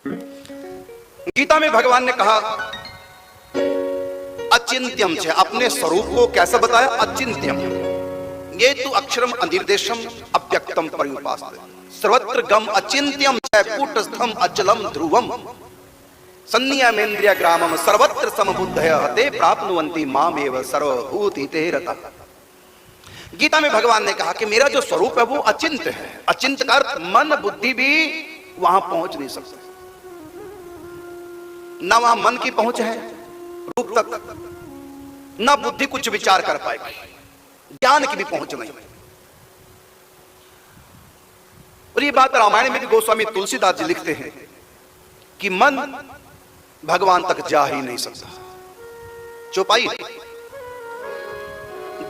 गीता में भगवान ने कहा अचिंत्यम से, अपने स्वरूप को कैसा बताया? अचिंत्यम, ये तो अक्षरम अनिर्देशम अव्यक्तम पर्युपास्ते, सर्वत्र गम अचिंत्यम च कूटस्थम अचलम ध्रुवम, संनियमेन्द्रिय ग्रामम सर्वत्र समबुद्धयः ते प्राप्नुवन्ति मामेव सर्वभूतिते रतः। गीता में भगवान ने कहा कि मेरा जो स्वरूप है वो अचिंत्य है। अचिंत्य का अर्थ मन बुद्धि भी वहां पहुंच नहीं सकते, ना वहां मन की पहुंच है रूप तक, ना बुद्धि कुछ विचार कर पाएगी, ज्ञान की भी पहुंच नहीं। और ये बात रामायण में भी गोस्वामी तुलसीदास जी लिखते हैं कि मन भगवान तक जा ही नहीं सकता। चौपाई,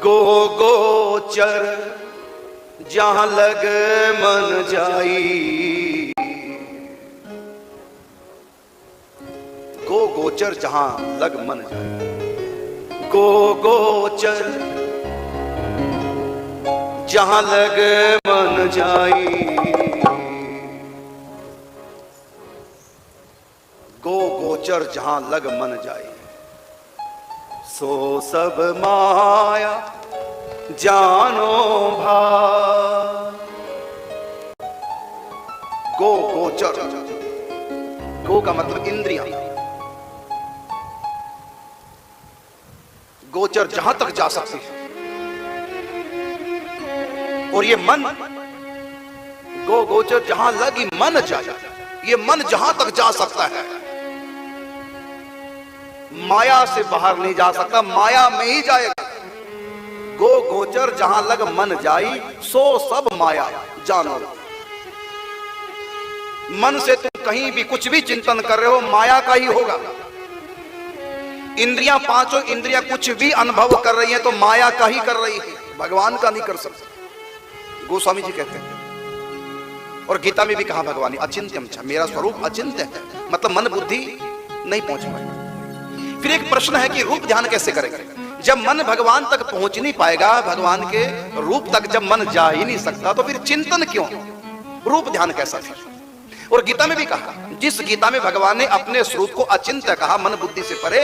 गो गोचर जहां लग मन जाई, गो गोचर जहां लग मन जाई, गो गोचर जहां लग मन जाई, गो गोचर जहां लग मन जाई, सो सब माया जानो भाई। गो गोचर, गो का मतलब इंद्रियां, गोचर जहां तक जा सकती है। और ये मन, गो गोचर जहां लगी मन जाए, ये मन जहां तक जा सकता है, माया से बाहर नहीं जा सकता, माया में ही जाएगा। गो गोचर जहां लग मन जाई, सो सब माया जानो। मन से तुम कहीं भी कुछ भी चिंतन कर रहे हो, माया का ही होगा। इंद्रियां, पांचों इंद्रियां कुछ भी अनुभव कर रही हैं तो माया का ही कर रही है, भगवान का नहीं कर सकती, गोस्वामी जी कहते हैं। और गीता में भी कहा भगवान अचिंत्यम, मेरा स्वरूप अचिंत्य है, मतलब मन बुद्धि नहीं पहुंच पाएगी। फिर एक प्रश्न है कि रूप ध्यान कैसे करेंगे? जब मन भगवान तक पहुंच नहीं पाएगा, भगवान के रूप तक जब मन जा ही नहीं सकता, तो फिर चिंतन क्यों, रूप ध्यान कैसा फिर? और गीता में भी कहा, जिस गीता में भगवान ने अपने स्वरूप को अचिंत्य कहा, मन बुद्धि से परे,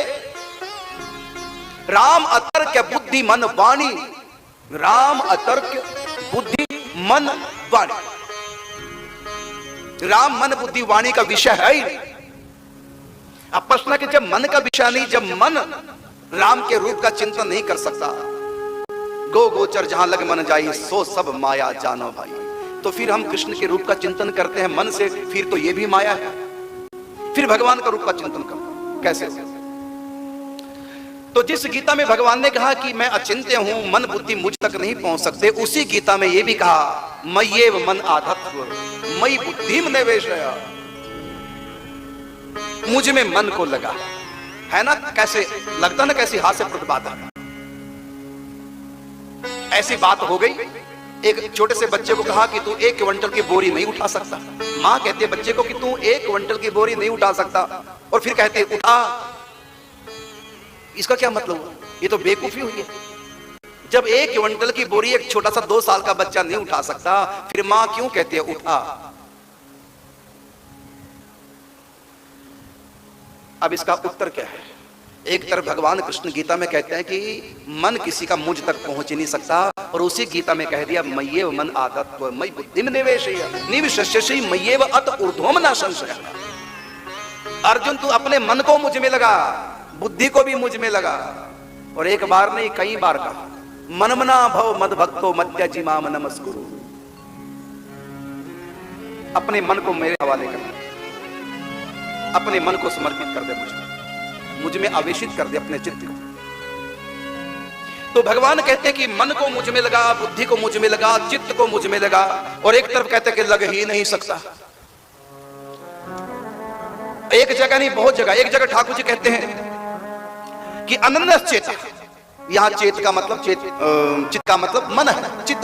राम अतर्क बुद्धि मन वाणी, राम अतर्क बुद्धि मन वाणी, राम मन बुद्धि वाणी का विषय है ही नहीं। अब प्रश्न है कि जब मन का विषय नहीं, जब मन राम के रूप का चिंतन नहीं कर सकता, गो गोचर जहां लग मन जाई, सो सब माया जानो भाई, तो फिर हम कृष्ण के रूप का चिंतन करते हैं मन से, फिर तो ये भी माया है। फिर भगवान का रूप का चिंतन करो कैसे? तो जिस गीता में भगवान ने कहा कि मैं अचिंत्य हूं, मन बुद्धि मुझ तक नहीं पहुंच सकते, उसी गीता में यह भी कहा मय्येव मन आधत्स्व मयि बुद्धिम निवेशय, मुझ में मन को लगा है ना। कैसे लगता ना, कैसी हास्यप्रद बात है। ऐसी बात हो गई, एक छोटे से बच्चे को कहा कि तू 1 क्विंटल की बोरी नहीं उठा सकता। मां कहती है बच्चे को कि तू 1 क्विंटल की बोरी नहीं उठा सकता, और फिर कहते हैं उठा। इसका क्या मतलब हुआ? ये तो बेवकूफी हुई है। जब 1 क्विंटल की बोरी एक छोटा सा 2 साल का बच्चा नहीं उठा सकता, फिर मां क्यों कहती है उठा? अब इसका उत्तर क्या है? एक तरफ भगवान कृष्ण गीता में कहते हैं कि मन किसी का मुझ तक पहुंच ही नहीं सकता, और उसी गीता में कह दिया मय्येव मन आधत्स्व मयि बुद्धिम निवेशय निविशस्यसि मय्येव अत ऊर्ध्वम न संशयः। अर्जुन, तू अपने मन को मुझ में लगा, बुद्धि को भी मुझ में लगा, और एक बार नहीं कई बार कहा मनमना भव मद भक्तो मत्यजि माम नमस्कुरु। अपने मन को मेरे हवाले कर, अपने मन को समर्पित कर दे, मुझ में आवेशित कर दे अपने चित्त को। तो भगवान कहते हैं कि मन को मुझ में लगा, बुद्धि को मुझ में लगा, चित्त को मुझ में लगा, और एक तरफ कहते हैं कि लग ही नहीं सकता। एक जगह नहीं, बहुत जगह। एक जगह ठाकुर जी कहते हैं कि अनन्य चेता, यहां चेत का मतलब चित्त का मतलब मन है, चित्त।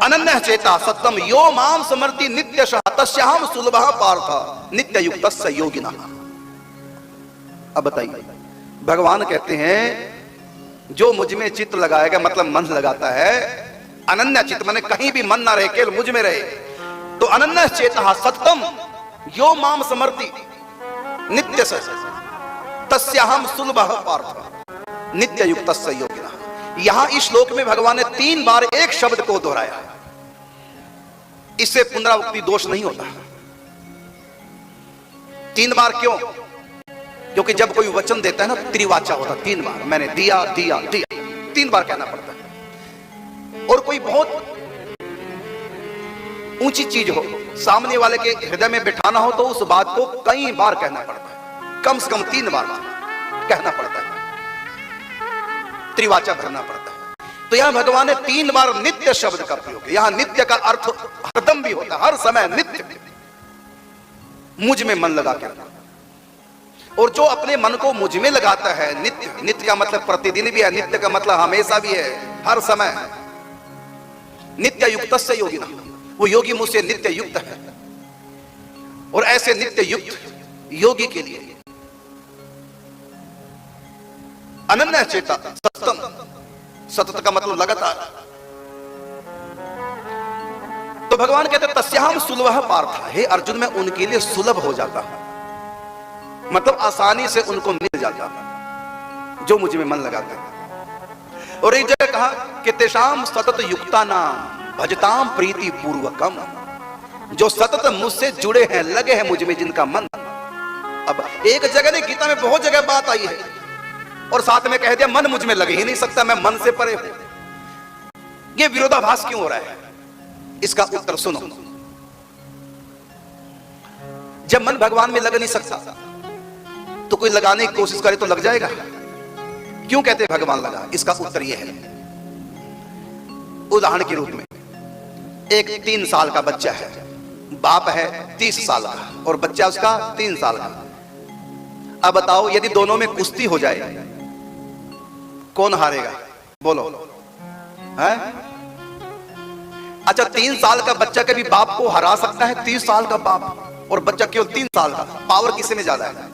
अनन्य चेता सत्यम यो माम समर्ति नित्यशः तस्याहं सुलभः पार्थ नित्य युक्तस्य योगिनः। अब बताइए, भगवान कहते हैं जो मुझ में चित्त लगाएगा, मतलब मन लगाता है, अनन्य चित्त माने कहीं भी मन ना रहे, केवल मुझ में रहे, तो अनन्य चेतः सततम यो माम समर्ति नित्य तस्याहम सुलभः पार्थ नित्य युक्तस्य योगिनः। यहां इस श्लोक में भगवान ने 3 बार एक शब्द को दोहराया। इससे पुनरावृत्ति दोष नहीं होता। 3 बार क्यों? क्योंकि जब कोई वचन देता है ना, त्रिवाचा होता, 3 बार मैंने दिया दिया दिया, 3 बार कहना पड़ता है। और कोई बहुत ऊंची चीज हो, सामने वाले के हृदय में बिठाना हो, तो उस बात को कई बार कहना पड़ता है, कम से कम 3 बार कहना पड़ता है, त्रिवाचा भरना पड़ता है। तो यहां भगवान ने 3 बार नित्य शब्द का प्रयोग किया। यहां नित्य का अर्थ हरदम भी होता है, हर समय नित्य, मुझ में मन लगा के रखना। और जो अपने मन को मुझ में लगाता है, नित्य, नित्य का मतलब प्रतिदिन भी है, नित्य का मतलब हमेशा भी है, हर समय। नित्य युक्तस्य योगिनः, वो योगी मुझसे नित्य युक्त है। और ऐसे नित्य युक्त योगी के लिए अनन्य चेता सततम, सतत का मतलब लगातार। तो भगवान कहते हैं तस्याहम सुलभः पार्थ, हे अर्जुन मैं उनके लिए सुलभ हो जाता हूं, मतलब आसानी से उनको मिल जाता हूं जो मुझ में मन लगाते हैं। और एक जगह कहा कि तेषाम सतत युक्ता नाम भजताम प्रीति पूर्वकम, जो सतत मुझसे जुड़े हैं, लगे हैं मुझ में, जिनका मन। अब एक जगह नहीं, गीता में बहुत जगह बात आई है, और साथ में कह दिया मन मुझ में लगे ही नहीं सकता, मैं मन से परे हूं। ये विरोधाभास क्यों हो रहा है? इसका उत्तर सुनो। जब मन भगवान में लग नहीं सकता, तो कोई लगाने की कोशिश करे तो लग जाएगा। क्यों कहते हैं भगवान लगा? इसका उत्तर यह है, उदाहरण के रूप में एक 3 साल का बच्चा है, बाप है 30 साल का, और बच्चा उसका 3 साल का। अब बताओ, यदि दोनों में कुश्ती हो जाए, कौन हारेगा? बोलो है? अच्छा, 3 साल का बच्चा कभी बाप को हरा सकता है? 30 साल का बाप और बच्चा केवल 3 साल का, पावर किसे में ज्यादा है?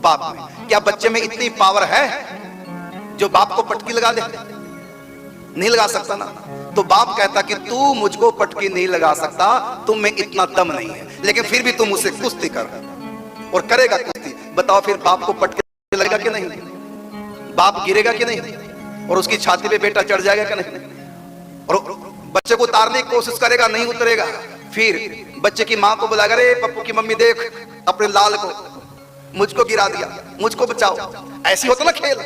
बाप में। क्या बच्चे में इतनी पावर है जो बाप को पटकी लगा दे? नहीं लगा सकता ना। तो बाप कहता कि तू मुझको पटकी नहीं लगा सकता, तुम में इतना दम नहीं है, लेकिन फिर भी तुम मुझसे कुश्ती कर, और करेगा कुश्ती। बताओ फिर बाप को पटकी लगेगा कि नहीं? बाप गिरेगा कि नहीं? और उसकी छाती पे बेटा चढ़ जाएगा कि नहीं? और बच्चे को उतारने की कोशिश करेगा, नहीं उतरेगा। फिर बच्चे की मां को बुलाएगा, अरे पप्पू की मम्मी देख अपने लाल को, मुझको गिरा दिया, मुझको बचाओ। ऐसी होता ना खेल।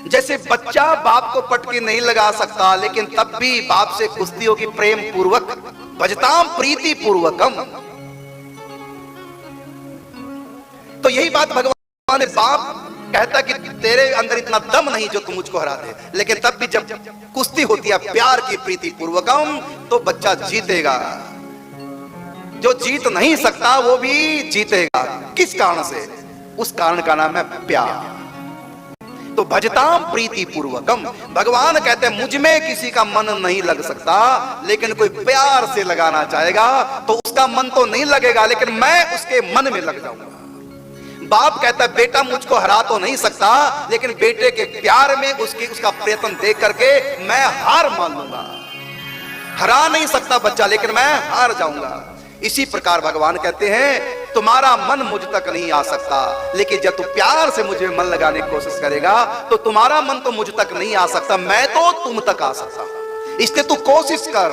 जैसे बच्चा बाप को पटकी नहीं लगा सकता, लेकिन तब भी बाप से कुश्ती होगी प्रेम पूर्वक, भजताम प्रीति पूर्वकम। तो यही बात भगवान ने, बाप कहता कि तेरे अंदर इतना दम नहीं जो तुम मुझको हरा दे, लेकिन तब भी जब कुश्ती होती है प्यार की प्रीति पूर्वकम, तो बच्चा जीतेगा। जो जीत नहीं सकता वो भी जीतेगा। किस कारण से? उस कारण का नाम है प्यार। तो भजताम प्रीति पूर्वकम, भगवान कहते हैं मुझ में किसी का मन नहीं लग सकता, लेकिन कोई प्यार से लगाना चाहेगा तो उसका मन तो नहीं लगेगा, लेकिन मैं उसके मन में लग जाऊंगा। बाप कहता है बेटा मुझको हरा तो नहीं सकता, लेकिन बेटे के प्यार में उसका प्रयत्न देख करके मैं हार मान लूंगा। हरा नहीं सकता बच्चा, लेकिन मैं हार जाऊंगा। इसी प्रकार भगवान कहते हैं तुम्हारा मन मुझ तक नहीं आ सकता, लेकिन जब तू प्यार से मुझे मन लगाने की कोशिश करेगा तो तुम्हारा मन तो मुझ तक नहीं आ सकता, मैं तो तुम तक आ सकता। इसलिए तू कोशिश कर,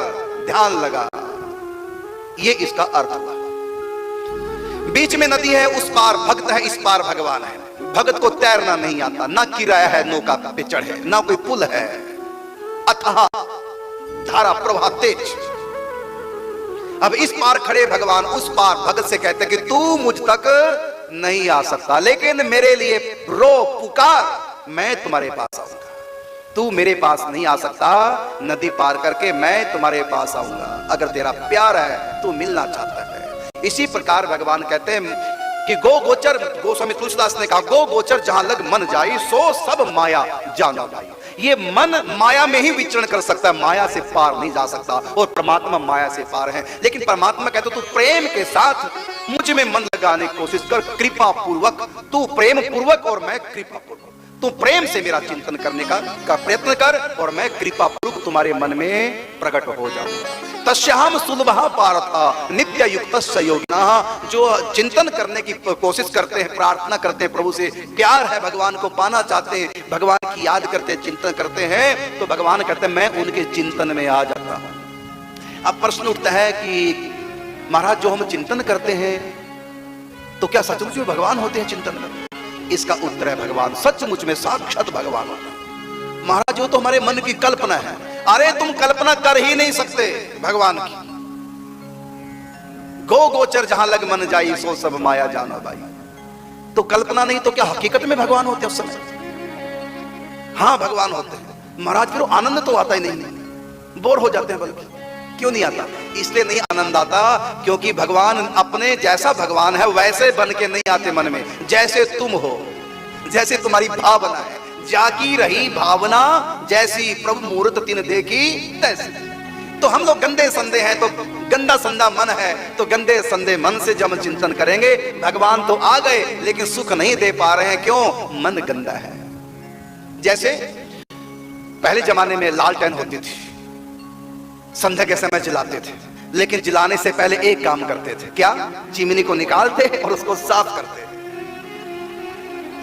ध्यान लगा। ये इसका अर्थ हुआ। बीच में नदी है, उस पार भक्त है, इस पार भगवान है। भगत को तैरना नहीं आता, ना किराया है नौका पे चढ़े, ना कोई पुल है, अथाह धारा प्रवाह तेज। अब इस पार खड़े भगवान, उस पार भगत से कहते कि तू मुझ तक नहीं आ सकता, लेकिन मेरे लिए रो पुकार, मैं तुम्हारे पास आऊंगा। तू मेरे पास नहीं आ सकता, नदी पार करके मैं तुम्हारे पास आऊंगा। अगर तेरा प्यार है, तू मिलना चाहता है। इसी प्रकार भगवान कहते हैं कि गो गोचर, गोस्वामी तुलसीदास ने कहा गो गोचर जहां लग मन जाई, सो सब माया जाना जाई। ये मन माया में ही विचरण कर सकता है, माया से पार नहीं जा सकता, और परमात्मा माया से पार है। लेकिन परमात्मा कहते तू प्रेम के साथ मुझ में मन लगाने की कोशिश कर, कृपा पूर्वक। तू प्रेम पूर्वक और मैं कृपा पूर्वक। तू प्रेम से मेरा चिंतन करने का प्रयत्न कर, और मैं कृपा पूर्वक तुम्हारे मन में प्रकट हो जाऊंगा। तस्याम सुलभा पार्थ नित्य युक्त योगिनः। जो चिंतन करने की कोशिश करते हैं, प्रार्थना करते हैं प्रभु से, प्यार है, भगवान को पाना चाहते हैं, भगवान की याद करते हैं, चिंतन करते हैं, तो भगवान कहते हैं मैं उनके चिंतन में आ जाता हूं। अब प्रश्न उठता है कि महाराज जो हम चिंतन करते हैं तो क्या सचमुच में भगवान होते हैं चिंतन में? इसका उत्तर है भगवान सचमुच में साक्षात भगवान होता है। महाराज जो तो हमारे मन की कल्पना है, अरे तुम कल्पना कर ही नहीं सकते भगवान की। गो गोचर जहां लग मन जाई सो सब माया जाना बाई। तो कल्पना नहीं तो क्या हकीकत में भगवान होते हैं उस समय? हाँ भगवान होते हैं। महाराज फिर आनंद तो आता ही नहीं, बोर हो जाते हैं। बल्कि क्यों नहीं आता? इसलिए नहीं आनंद आता क्योंकि भगवान अपने जैसा भगवान है वैसे बन के नहीं आते मन में। जैसे तुम हो, जैसे तुम्हारी भावना है, जागी रही भावना जैसी प्रभु मूर्त तिन देखी तैसी। तो हम लोग गंदे संदे हैं, तो गंदा संदा मन है, तो गंदे संदे मन से जब हम चिंतन करेंगे भगवान तो आ गए लेकिन सुख नहीं दे पा रहे हैं। क्यों? मन गंदा है। जैसे पहले जमाने में लालटेन होती थी, संध्या के समय जलाते थे, लेकिन जलाने से पहले एक काम करते थे। क्या? चिमनी को निकालते और उसको साफ करते।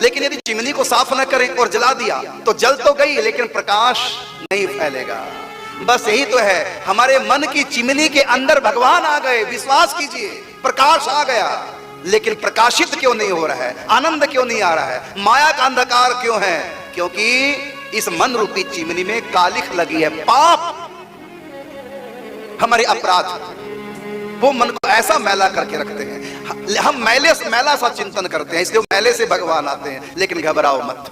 लेकिन यदि चिमनी को साफ न करें और जला दिया तो जल तो गई लेकिन प्रकाश नहीं फैलेगा। बस यही तो है, हमारे मन की चिमनी के अंदर भगवान आ गए, विश्वास कीजिए, प्रकाश आ गया, लेकिन प्रकाशित क्यों नहीं हो रहा है? आनंद क्यों नहीं आ रहा है? माया का अंधकार क्यों है? क्योंकि इस मन रूपी चिमनी में कालिख लगी है, पाप, हमारे अपराध, वो मन को ऐसा मैला करके रखते हैं। हम मैला सा चिंतन करते हैं, इसलिए मैले से भगवान आते हैं। लेकिन घबराओ मत,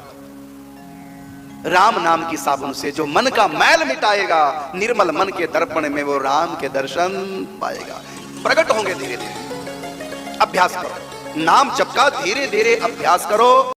राम नाम की साबुन से जो मन का मैल मिटाएगा, निर्मल मन के दर्पण में वो राम के दर्शन पाएगा। प्रकट होंगे धीरे धीरे। अभ्यास करो, नाम जप का धीरे धीरे अभ्यास करो।